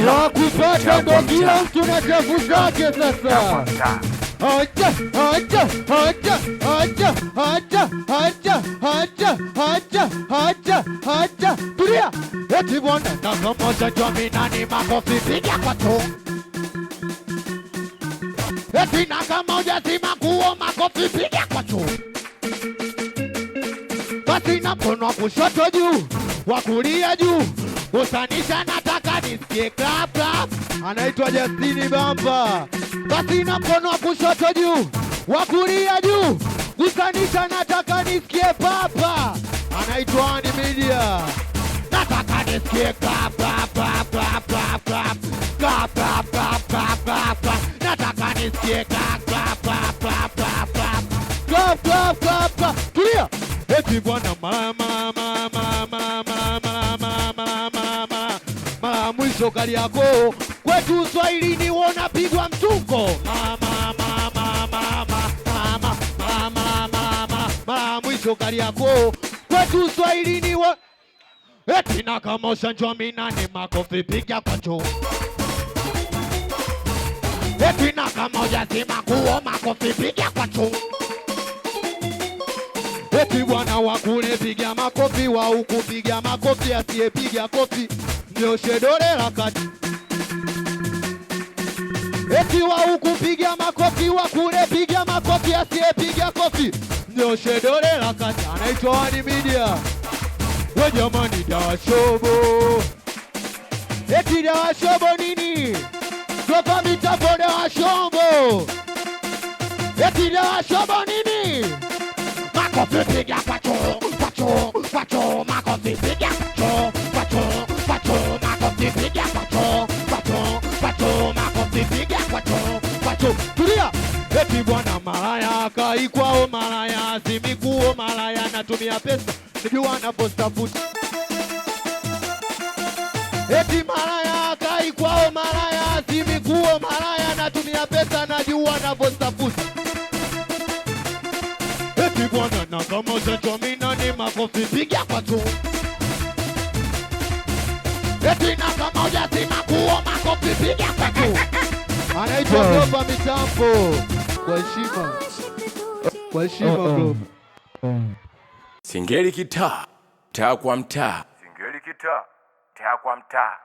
wakupata ndo kila mtu na chafu zake sasa. Acha, acha, acha, acha, acha, acha, acha, acha, acha, acha. Tulia. Eti bwana kama moja jami nani makofi piga kwa tu. Eti na kama moja sima kuo makofi piga kwa tu. Basi na mkono wa kushoto juu, wa kulia juu. Usanisha nataka nisikie clap clap. Anaitwa Justini Bamba. Basi na mkono wa kushoto juu, wa kulia juu. Usanisha nataka nisikie papa. Anaitwa Ani Media. Nataka nisikie clap clap clap clap clap clap. Clap clap clap clap clap clap. Nataka nisikie clap clap clap clap clap clap. Clap clap clap clap. Tulia. Eti bwana mama mwisho kali yako kwetu Swahilini wona pigwa mtungo mwisho kali yako kwetu Swahilini wo eti na kama ushanjwa minani makofi piga kwa choo eti na kama ujazima kuo makofi piga kwa choo eti bwana wakule piga makofi wa huku piga makofi asiyepiga kofi nyoshe dole la kati. Eti wa huku piga makofi wa kule piga makofi asiyepiga kofi nyoshe dole la kati. Anaitwa Ani Media. We jamani dawa shobo. Eti dawa shobo nini? Sofa mitafo dawa shobo. Eti dawa shobo nini? Makofi piga pacho, pacho, pacho, makofi piga pacho, pacho, pacho, makofi piga pacho, pacho, pacho, makofi piga pacho, pacho. Tulia. Eti bwana malaya kai kwao malaya simikuo malaya natumia pesa nikiwa na posta food. Eti malaya kai kwao malaya simikuo malaya natumia pesa najua na posta food. Eti bwana na kama ushanjwa ni makofi piga kwa tu. Eti na kama ujazima kuo makofi piga kwa tu. Anaitwa Globa Mitambo. Kwa heshima. Kwa heshima Globa. Singeli kitaa, taa kwa mtaa. Singeli kitaa, taa kwa mtaa.